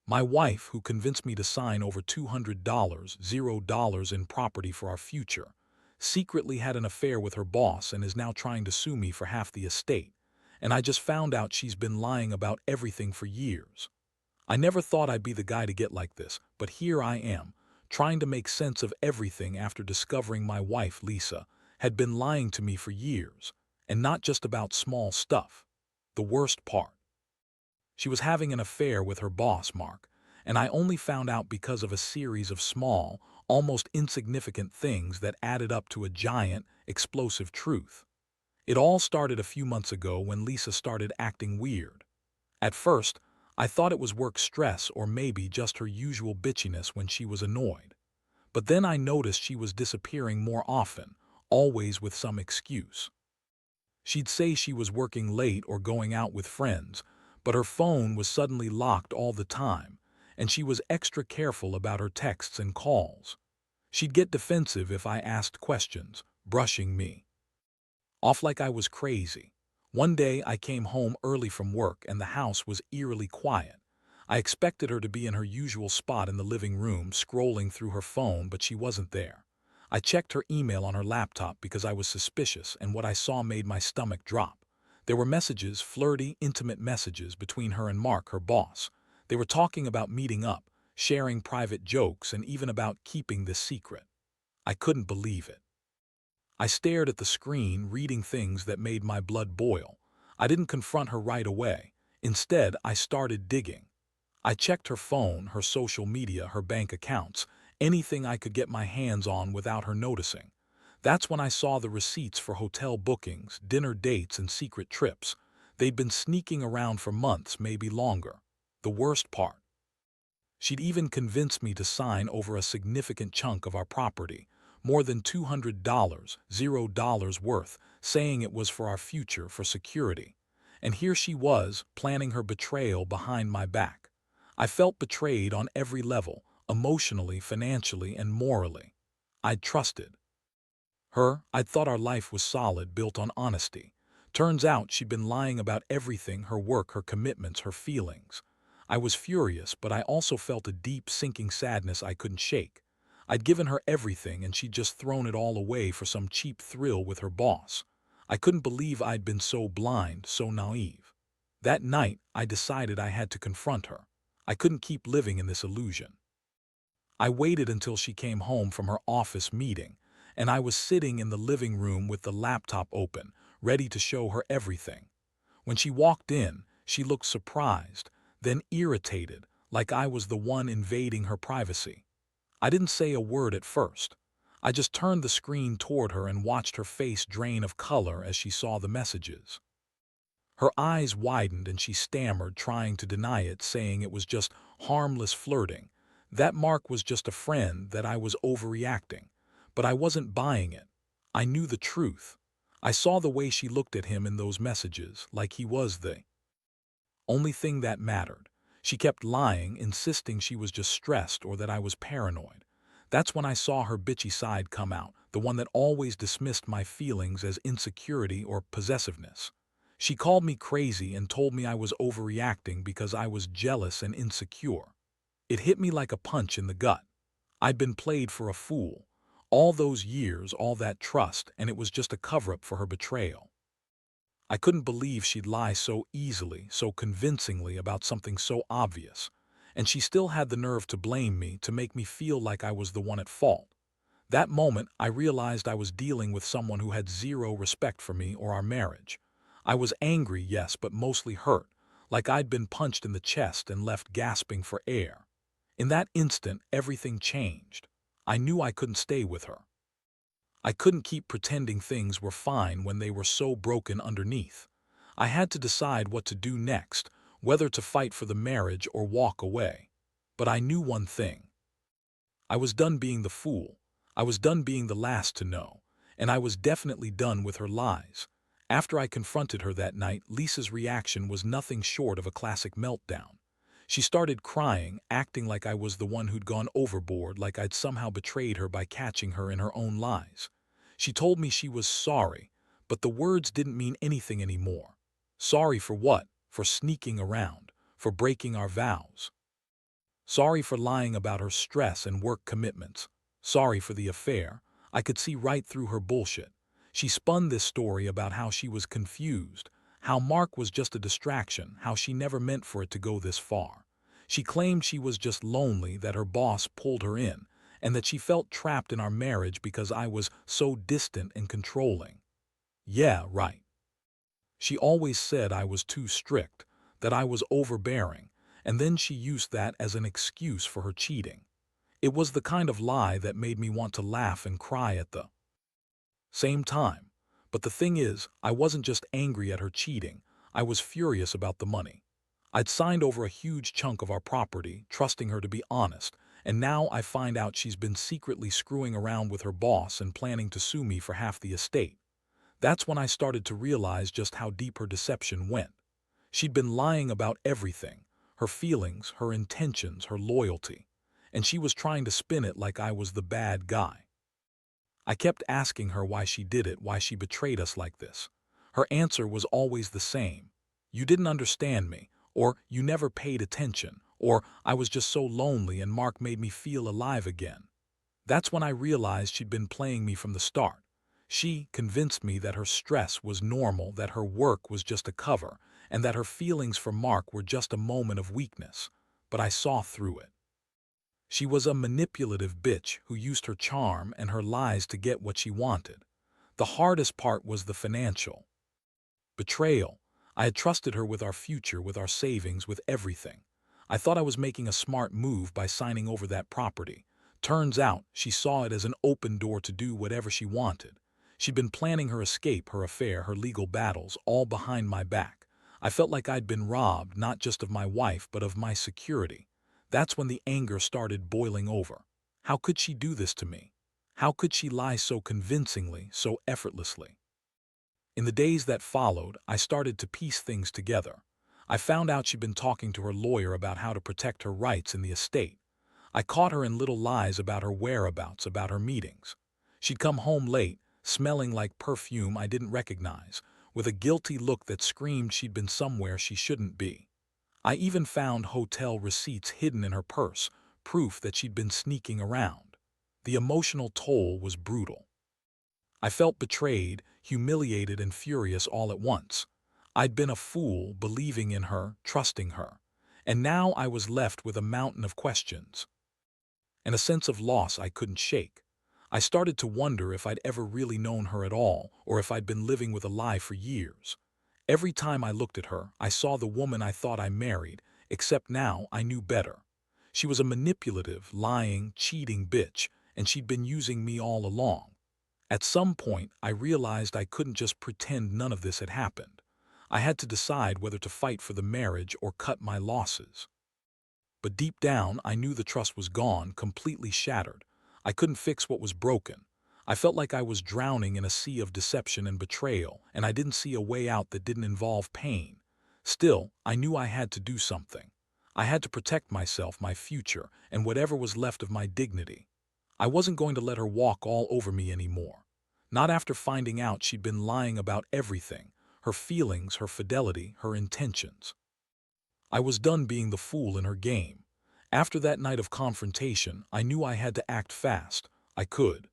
My wife, who convinced me to sign over $200, $0 in property for our future, secretly had an affair with her boss and is now trying to sue me for half the estate. And I just found out she's been lying about everything for years. I never thought I'd be the guy to get like this, but here I am, trying to make sense of everything after discovering my wife, Lisa, had been lying to me for years, and not just about small stuff. The worst part. She was having an affair with her boss, Mark, and I only found out because of a series of small, almost insignificant things that added up to a giant, explosive truth. It all started a few months ago when Lisa started acting weird. At first, I thought it was work stress or maybe just her usual bitchiness when she was annoyed. But then I noticed she was disappearing more often, always with some excuse. She'd say she was working late or going out with friends, but her phone was suddenly locked all the time, and she was extra careful about her texts and calls. She'd get defensive if I asked questions, brushing me off like I was crazy. One day I came home early from work and the house was eerily quiet. I expected her to be in her usual spot in the living room, scrolling through her phone, but she wasn't there. I checked her email on her laptop because I was suspicious, and what I saw made my stomach drop. There were messages, flirty, intimate messages between her and Mark, her boss. They were talking about meeting up, sharing private jokes, and even about keeping this secret. I couldn't believe it. I stared at the screen, reading things that made my blood boil. I didn't confront her right away. Instead, I started digging. I checked her phone, her social media, her bank accounts, anything I could get my hands on without her noticing. That's when I saw the receipts for hotel bookings, dinner dates, and secret trips. They'd been sneaking around for months, maybe longer. The worst part. She'd even convinced me to sign over a significant chunk of our property, more than $200, $0 worth, saying it was for our future, for security. And here she was, planning her betrayal behind my back. I felt betrayed on every level, emotionally, financially, and morally. I'd trusted her. I'd thought our life was solid, built on honesty. Turns out she'd been lying about everything: her work, her commitments, her feelings. I was furious, but I also felt a deep, sinking sadness I couldn't shake. I'd given her everything, and she'd just thrown it all away for some cheap thrill with her boss. I couldn't believe I'd been so blind, so naive. That night, I decided I had to confront her. I couldn't keep living in this illusion. I waited until she came home from her office meeting, and I was sitting in the living room with the laptop open, ready to show her everything. When she walked in, she looked surprised, then irritated, like I was the one invading her privacy. I didn't say a word at first. I just turned the screen toward her and watched her face drain of color as she saw the messages. Her eyes widened and she stammered, trying to deny it, saying it was just harmless flirting, that Mark was just a friend, that I was overreacting. But I wasn't buying it. I knew the truth. I saw the way she looked at him in those messages, like he was the only thing that mattered. She kept lying, insisting she was just stressed or that I was paranoid. That's when I saw her bitchy side come out, the one that always dismissed my feelings as insecurity or possessiveness. She called me crazy and told me I was overreacting because I was jealous and insecure. It hit me like a punch in the gut. I'd been played for a fool. All those years, all that trust, and it was just a cover-up for her betrayal. I couldn't believe she'd lie so easily, so convincingly about something so obvious. And she still had the nerve to blame me, to make me feel like I was the one at fault. That moment, I realized I was dealing with someone who had zero respect for me or our marriage. I was angry, yes, but mostly hurt, like I'd been punched in the chest and left gasping for air. In that instant, everything changed. I knew I couldn't stay with her. I couldn't keep pretending things were fine when they were so broken underneath. I had to decide what to do next, whether to fight for the marriage or walk away. But I knew one thing. I was done being the fool. I was done being the last to know. And I was definitely done with her lies. After I confronted her that night, Lisa's reaction was nothing short of a classic meltdown. She started crying, acting like I was the one who'd gone overboard, like I'd somehow betrayed her by catching her in her own lies. She told me she was sorry, but the words didn't mean anything anymore. Sorry for what? For sneaking around, for breaking our vows. Sorry for lying about her stress and work commitments. Sorry for the affair. I could see right through her bullshit. She spun this story about how she was confused, how Mark was just a distraction, how she never meant for it to go this far. She claimed she was just lonely, that her boss pulled her in, and that she felt trapped in our marriage because I was so distant and controlling. Yeah, right. She always said I was too strict, that I was overbearing, and then she used that as an excuse for her cheating. It was the kind of lie that made me want to laugh and cry at the same time. But the thing is, I wasn't just angry at her cheating, I was furious about the money. I'd signed over a huge chunk of our property, trusting her to be honest, and now I find out she's been secretly screwing around with her boss and planning to sue me for half the estate. That's when I started to realize just how deep her deception went. She'd been lying about everything, her feelings, her intentions, her loyalty, and she was trying to spin it like I was the bad guy. I kept asking her why she did it, why she betrayed us like this. Her answer was always the same. You didn't understand me, or you never paid attention, or I was just so lonely and Mark made me feel alive again. That's when I realized she'd been playing me from the start. She convinced me that her stress was normal, that her work was just a cover, and that her feelings for Mark were just a moment of weakness. But I saw through it. She was a manipulative bitch who used her charm and her lies to get what she wanted. The hardest part was the financial betrayal. I had trusted her with our future, with our savings, with everything. I thought I was making a smart move by signing over that property. Turns out, she saw it as an open door to do whatever she wanted. She'd been planning her escape, her affair, her legal battles, all behind my back. I felt like I'd been robbed, not just of my wife, but of my security. That's when the anger started boiling over. How could she do this to me? How could she lie so convincingly, so effortlessly? In the days that followed, I started to piece things together. I found out she'd been talking to her lawyer about how to protect her rights in the estate. I caught her in little lies about her whereabouts, about her meetings. She'd come home late, smelling like perfume I didn't recognize, with a guilty look that screamed she'd been somewhere she shouldn't be. I even found hotel receipts hidden in her purse, proof that she'd been sneaking around. The emotional toll was brutal. I felt betrayed, humiliated, and furious all at once. I'd been a fool, believing in her, trusting her. And now I was left with a mountain of questions and a sense of loss I couldn't shake. I started to wonder if I'd ever really known her at all, or if I'd been living with a lie for years. Every time I looked at her, I saw the woman I thought I married, except now I knew better. She was a manipulative, lying, cheating bitch, and she'd been using me all along. At some point, I realized I couldn't just pretend none of this had happened. I had to decide whether to fight for the marriage or cut my losses. But deep down, I knew the trust was gone, completely shattered. I couldn't fix what was broken. I felt like I was drowning in a sea of deception and betrayal, and I didn't see a way out that didn't involve pain. Still, I knew I had to do something. I had to protect myself, my future, and whatever was left of my dignity. I wasn't going to let her walk all over me anymore. Not after finding out she'd been lying about everything, her feelings, her fidelity, her intentions. I was done being the fool in her game. After that night of confrontation, I knew I had to act fast. I could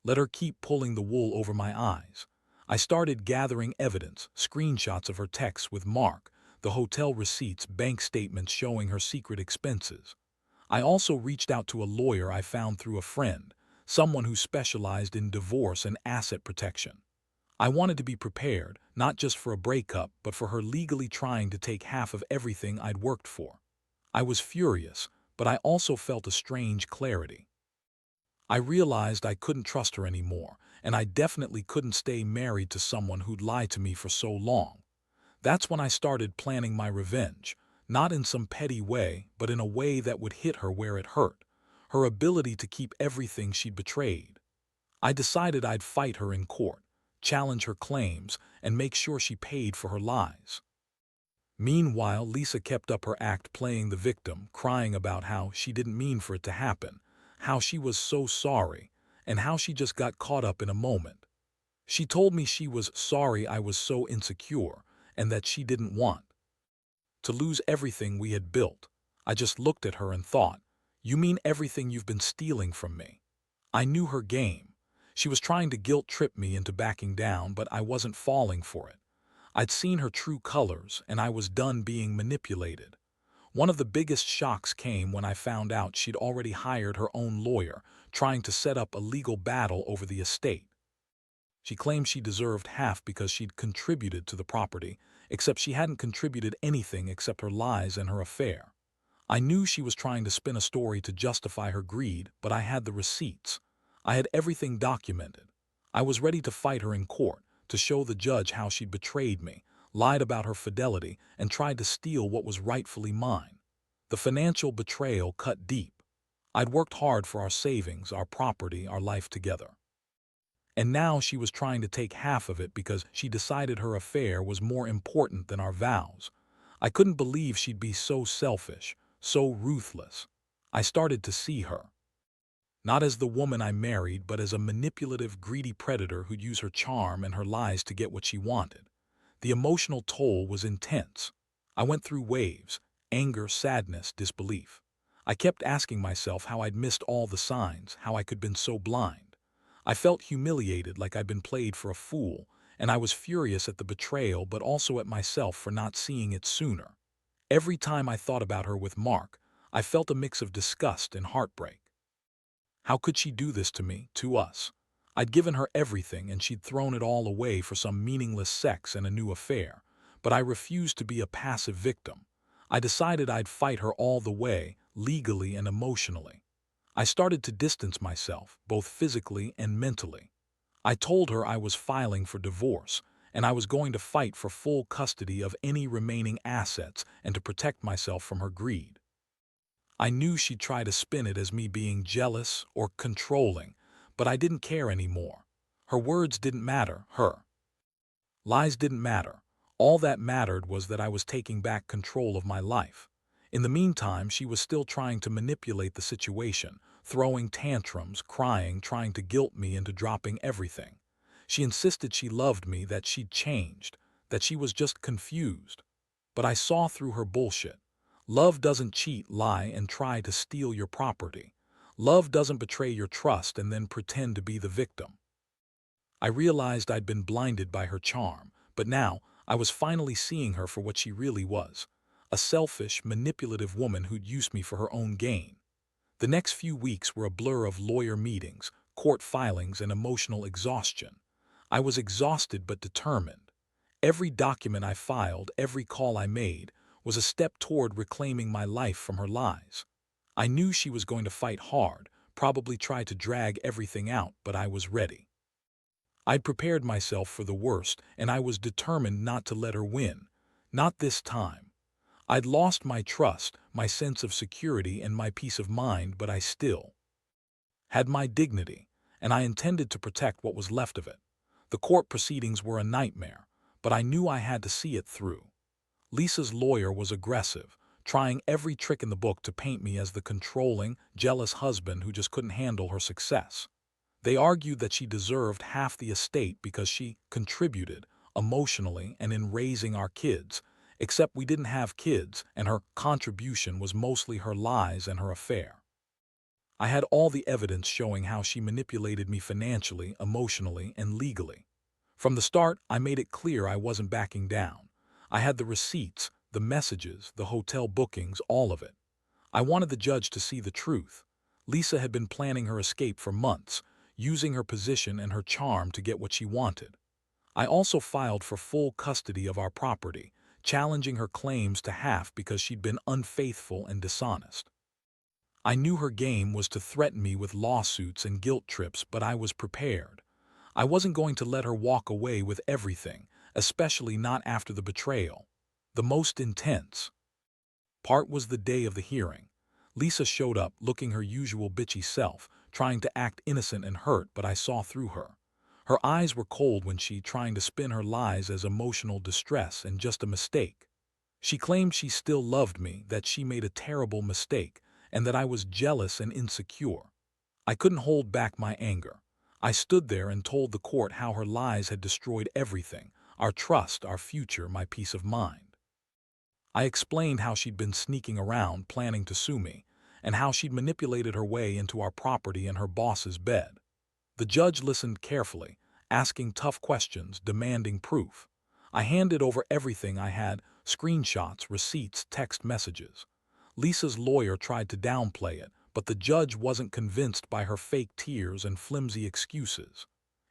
let her keep pulling the wool over my eyes. I started gathering evidence, screenshots of her texts with Mark, the hotel receipts, bank statements showing her secret expenses. I also reached out to a lawyer I found through a friend, someone who specialized in divorce and asset protection. I wanted to be prepared, not just for a breakup, but for her legally trying to take half of everything I'd worked for. I was furious, but I also felt a strange clarity. I realized I couldn't trust her anymore, and I definitely couldn't stay married to someone who'd lied to me for so long. That's when I started planning my revenge, not in some petty way, but in a way that would hit her where it hurt, her ability to keep everything she'd betrayed. I decided I'd fight her in court, challenge her claims, and make sure she paid for her lies. Meanwhile, Lisa kept up her act, playing the victim, crying about how she didn't mean for it to happen, how she was so sorry, and how she just got caught up in a moment. She told me she was sorry I was so insecure, and that she didn't want to lose everything we had built. I just looked at her and thought, "You mean everything you've been stealing from me?" I knew her game. She was trying to guilt-trip me into backing down, but I wasn't falling for it. I'd seen her true colors, and I was done being manipulated. One of the biggest shocks came when I found out she'd already hired her own lawyer, trying to set up a legal battle over the estate. She claimed she deserved half because she'd contributed to the property, except she hadn't contributed anything except her lies and her affair. I knew she was trying to spin a story to justify her greed, but I had the receipts. I had everything documented. I was ready to fight her in court, to show the judge how she'd betrayed me, lied about her fidelity, and tried to steal what was rightfully mine. The financial betrayal cut deep. I'd worked hard for our savings, our property, our life together. And now she was trying to take half of it because she decided her affair was more important than our vows. I couldn't believe she'd be so selfish, so ruthless. I started to see her, not as the woman I married, but as a manipulative, greedy predator who'd use her charm and her lies to get what she wanted. The emotional toll was intense. I went through waves: anger, sadness, disbelief. I kept asking myself how I'd missed all the signs, how I could been so blind. I felt humiliated, like I'd been played for a fool, and I was furious at the betrayal but also at myself for not seeing it sooner. Every time I thought about her with Mark, I felt a mix of disgust and heartbreak. How could she do this to me, to us? I'd given her everything and she'd thrown it all away for some meaningless sex and a new affair. But I refused to be a passive victim. I decided I'd fight her all the way, legally and emotionally. I started to distance myself, both physically and mentally. I told her I was filing for divorce, and I was going to fight for full custody of any remaining assets and to protect myself from her greed. I knew she'd try to spin it as me being jealous or controlling, but I didn't care anymore. Her words didn't matter, her lies didn't matter. All that mattered was that I was taking back control of my life. In the meantime, she was still trying to manipulate the situation, throwing tantrums, crying, trying to guilt me into dropping everything. She insisted she loved me, that she'd changed, that she was just confused. But I saw through her bullshit. Love doesn't cheat, lie, and try to steal your property. Love doesn't betray your trust and then pretend to be the victim. I realized I'd been blinded by her charm, but now I was finally seeing her for what she really was: a selfish, manipulative woman who'd used me for her own gain. The next few weeks were a blur of lawyer meetings, court filings, and emotional exhaustion. I was exhausted but determined. Every document I filed, every call I made, was a step toward reclaiming my life from her lies. I knew she was going to fight hard, probably try to drag everything out, but I was ready. I'd prepared myself for the worst, and I was determined not to let her win. Not this time. I'd lost my trust, my sense of security, and my peace of mind, but I still had my dignity, and I intended to protect what was left of it. The court proceedings were a nightmare, but I knew I had to see it through. Lisa's lawyer was aggressive, trying every trick in the book to paint me as the controlling, jealous husband who just couldn't handle her success. They argued that she deserved half the estate because she contributed emotionally and in raising our kids, except we didn't have kids, and her contribution was mostly her lies and her affair. I had all the evidence showing how she manipulated me financially, emotionally, and legally. From the start, I made it clear I wasn't backing down. I had the receipts, the messages, the hotel bookings, all of it. I wanted the judge to see the truth. Lisa had been planning her escape for months, using her position and her charm to get what she wanted. I also filed for full custody of our property, challenging her claims to half because she'd been unfaithful and dishonest. I knew her game was to threaten me with lawsuits and guilt trips, but I was prepared. I wasn't going to let her walk away with everything, especially not after the betrayal. The most intense part was the day of the hearing. Lisa showed up, looking her usual bitchy self, trying to act innocent and hurt, but I saw through her. Her eyes were cold when she trying to spin her lies as emotional distress and just a mistake. She claimed she still loved me, that she made a terrible mistake, and that I was jealous and insecure. I couldn't hold back my anger. I stood there and told the court how her lies had destroyed everything: our trust, our future, my peace of mind. I explained how she'd been sneaking around, planning to sue me, and how she'd manipulated her way into our property and her boss's bed. The judge listened carefully, asking tough questions, demanding proof. I handed over everything I had: screenshots, receipts, text messages. Lisa's lawyer tried to downplay it, but the judge wasn't convinced by her fake tears and flimsy excuses.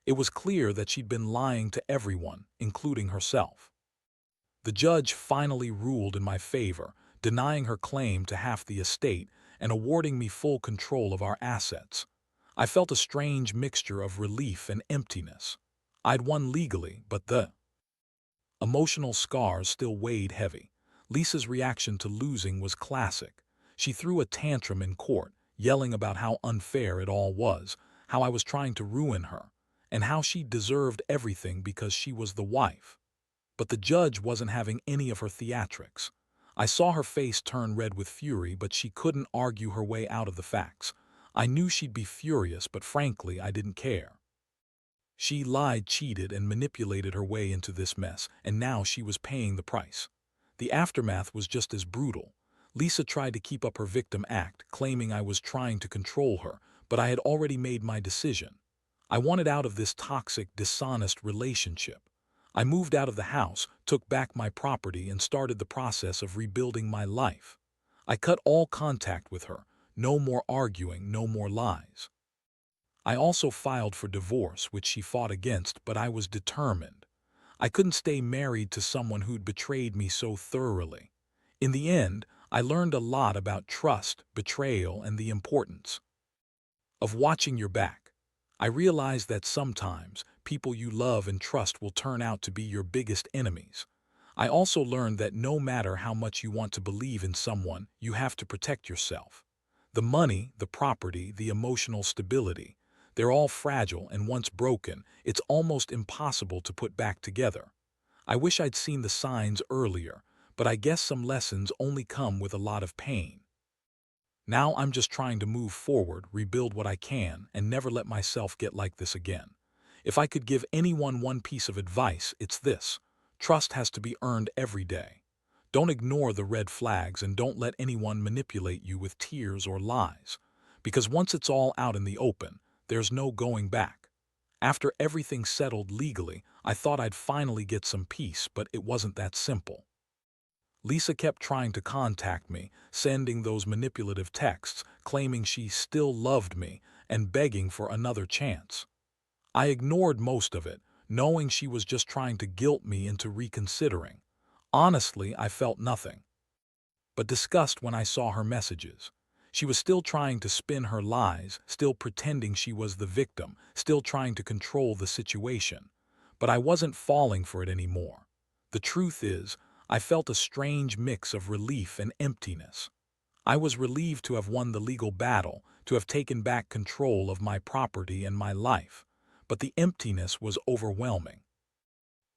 It was clear that she'd been lying to everyone, including herself. The judge finally ruled in my favor, denying her claim to half the estate and awarding me full control of our assets. I felt a strange mixture of relief and emptiness. I'd won legally, but the emotional scars still weighed heavy. Lisa's reaction to losing was classic. She threw a tantrum in court, yelling about how unfair it all was, how I was trying to ruin her, and how she deserved everything because she was the wife. But the judge wasn't having any of her theatrics. I saw her face turn red with fury, but she couldn't argue her way out of the facts. I knew she'd be furious, but frankly, I didn't care. She lied, cheated, and manipulated her way into this mess, and now she was paying the price. The aftermath was just as brutal. Lisa tried to keep up her victim act, claiming I was trying to control her, but I had already made my decision. I wanted out of this toxic, dishonest relationship. I moved out of the house, took back my property, and started the process of rebuilding my life. I cut all contact with her. No more arguing, no more lies. I also filed for divorce, which she fought against, but I was determined. I couldn't stay married to someone who'd betrayed me so thoroughly. In the end, I learned a lot about trust, betrayal, and the importance of watching your back. I realized that sometimes people you love and trust will turn out to be your biggest enemies. I also learned that no matter how much you want to believe in someone, you have to protect yourself. The money, the property, the emotional stability, they're all fragile, and once broken, it's almost impossible to put back together. I wish I'd seen the signs earlier, but I guess some lessons only come with a lot of pain. Now I'm just trying to move forward, rebuild what I can, and never let myself get like this again. If I could give anyone one piece of advice, it's this: trust has to be earned every day. Don't ignore the red flags, and don't let anyone manipulate you with tears or lies. Because once it's all out in the open, there's no going back. After everything settled legally, I thought I'd finally get some peace, but it wasn't that simple. Lisa kept trying to contact me, sending those manipulative texts, claiming she still loved me and begging for another chance. I ignored most of it, knowing she was just trying to guilt me into reconsidering. Honestly, I felt nothing but disgust when I saw her messages. She was still trying to spin her lies, still pretending she was the victim, still trying to control the situation. But I wasn't falling for it anymore. The truth is, I felt a strange mix of relief and emptiness. I was relieved to have won the legal battle, to have taken back control of my property and my life. But the emptiness was overwhelming.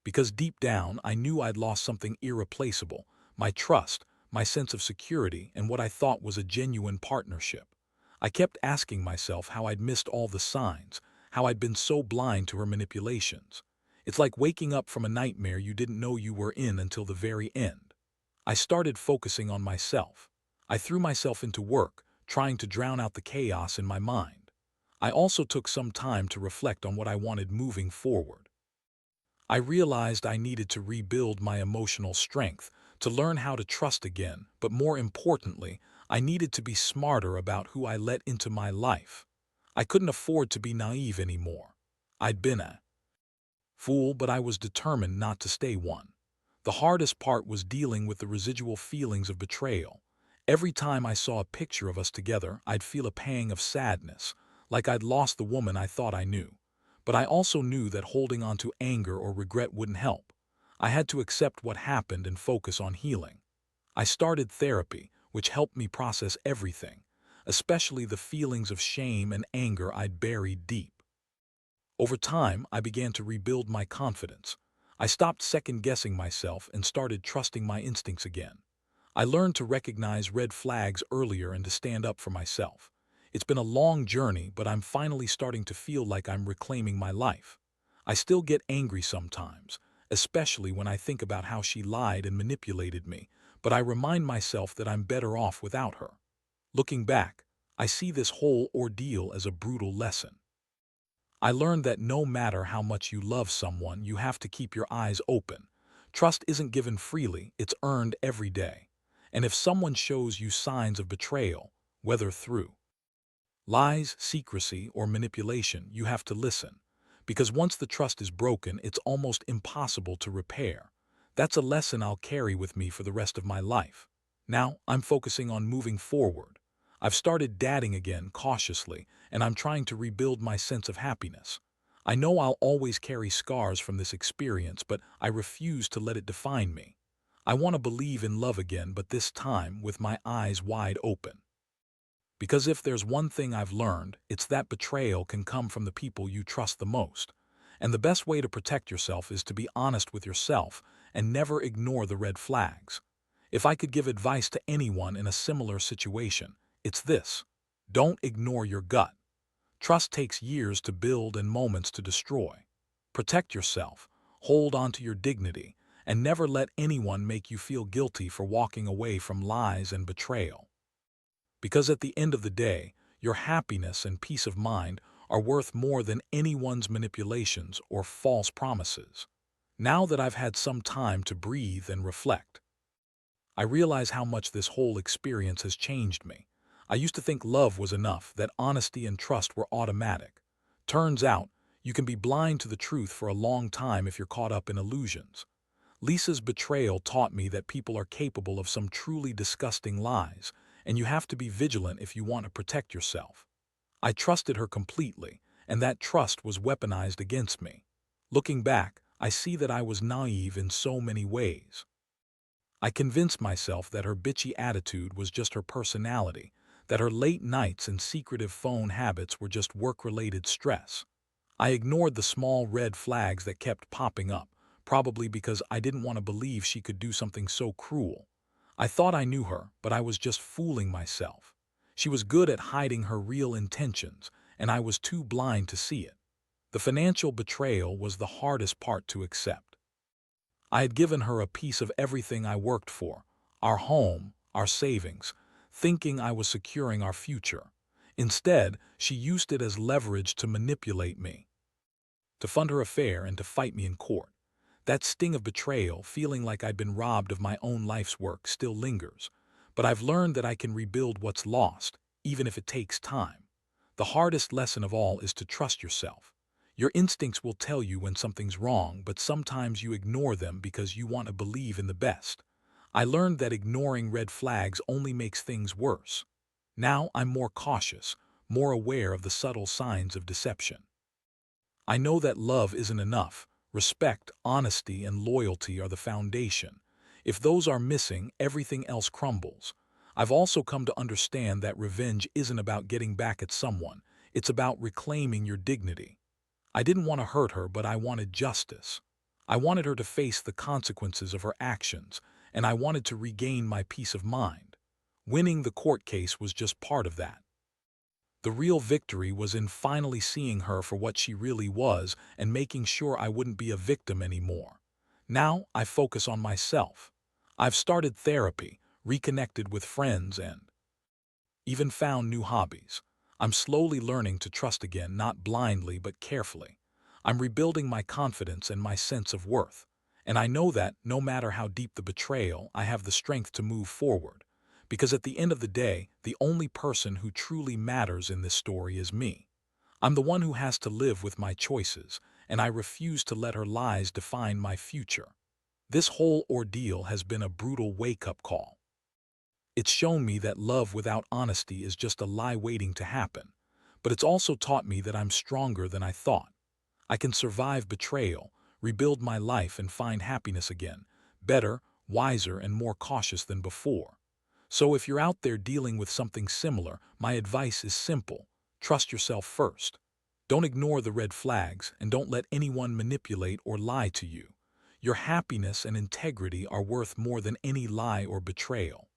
Because deep down, I knew I'd lost something irreplaceable: my trust, my sense of security, and what I thought was a genuine partnership. I kept asking myself how I'd missed all the signs, how I'd been so blind to her manipulations. It's like waking up from a nightmare you didn't know you were in until the very end. I started focusing on myself. I threw myself into work, trying to drown out the chaos in my mind. I also took some time to reflect on what I wanted moving forward. I realized I needed to rebuild my emotional strength, to learn how to trust again, but more importantly, I needed to be smarter about who I let into my life. I couldn't afford to be naive anymore. I'd been a fool, but I was determined not to stay one. The hardest part was dealing with the residual feelings of betrayal. Every time I saw a picture of us together, I'd feel a pang of sadness, like I'd lost the woman I thought I knew. But I also knew that holding on to anger or regret wouldn't help. I had to accept what happened and focus on healing. I started therapy, which helped me process everything, especially the feelings of shame and anger I'd buried deep. Over time, I began to rebuild my confidence. I stopped second-guessing myself and started trusting my instincts again. I learned to recognize red flags earlier and to stand up for myself. It's been a long journey, but I'm finally starting to feel like I'm reclaiming my life. I still get angry sometimes, especially when I think about how she lied and manipulated me, but I remind myself that I'm better off without her. Looking back, I see this whole ordeal as a brutal lesson. I learned that no matter how much you love someone, you have to keep your eyes open. Trust isn't given freely, it's earned every day. And if someone shows you signs of betrayal, whether through lies, secrecy, or manipulation, you have to listen. Because once the trust is broken, it's almost impossible to repair. That's a lesson I'll carry with me for the rest of my life. Now, I'm focusing on moving forward. I've started dating again cautiously, and I'm trying to rebuild my sense of happiness. I know I'll always carry scars from this experience, but I refuse to let it define me. I want to believe in love again, but this time with my eyes wide open. Because if there's one thing I've learned, it's that betrayal can come from the people you trust the most. And the best way to protect yourself is to be honest with yourself and never ignore the red flags. If I could give advice to anyone in a similar situation, it's this: don't ignore your gut. Trust takes years to build and moments to destroy. Protect yourself, hold on to your dignity, and never let anyone make you feel guilty for walking away from lies and betrayal. Because at the end of the day, your happiness and peace of mind are worth more than anyone's manipulations or false promises. Now that I've had some time to breathe and reflect, I realize how much this whole experience has changed me. I used to think love was enough, that honesty and trust were automatic. Turns out, you can be blind to the truth for a long time if you're caught up in illusions. Lisa's betrayal taught me that people are capable of some truly disgusting lies, and you have to be vigilant if you want to protect yourself. I trusted her completely, and that trust was weaponized against me. Looking back, I see that I was naive in so many ways. I convinced myself that her bitchy attitude was just her personality, that her late nights and secretive phone habits were just work-related stress. I ignored the small red flags that kept popping up, probably because I didn't want to believe she could do something so cruel. I thought I knew her, but I was just fooling myself. She was good at hiding her real intentions, and I was too blind to see it. The financial betrayal was the hardest part to accept. I had given her a piece of everything I worked for, our home, our savings, thinking I was securing our future. Instead, she used it as leverage to manipulate me, to fund her affair and to fight me in court. That sting of betrayal, feeling like I'd been robbed of my own life's work, still lingers. But I've learned that I can rebuild what's lost, even if it takes time. The hardest lesson of all is to trust yourself. Your instincts will tell you when something's wrong, but sometimes you ignore them because you want to believe in the best. I learned that ignoring red flags only makes things worse. Now I'm more cautious, more aware of the subtle signs of deception. I know that love isn't enough. Respect, honesty, and loyalty are the foundation. If those are missing, everything else crumbles. I've also come to understand that revenge isn't about getting back at someone. It's about reclaiming your dignity. I didn't want to hurt her, but I wanted justice. I wanted her to face the consequences of her actions, and I wanted to regain my peace of mind. Winning the court case was just part of that. The real victory was in finally seeing her for what she really was and making sure I wouldn't be a victim anymore. Now I focus on myself. I've started therapy, reconnected with friends, and even found new hobbies. I'm slowly learning to trust again, not blindly but carefully. I'm rebuilding my confidence and my sense of worth. And I know that, no matter how deep the betrayal, I have the strength to move forward. Because at the end of the day, the only person who truly matters in this story is me. I'm the one who has to live with my choices, and I refuse to let her lies define my future. This whole ordeal has been a brutal wake-up call. It's shown me that love without honesty is just a lie waiting to happen. But it's also taught me that I'm stronger than I thought. I can survive betrayal, rebuild my life, and find happiness again, better, wiser, and more cautious than before. So if you're out there dealing with something similar, my advice is simple: trust yourself first. Don't ignore the red flags, and don't let anyone manipulate or lie to you. Your happiness and integrity are worth more than any lie or betrayal.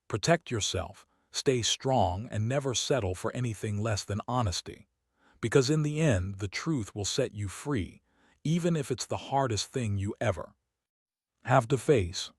Protect yourself, stay strong, and never settle for anything less than honesty. Because in the end, the truth will set you free, even if it's the hardest thing you ever have to face.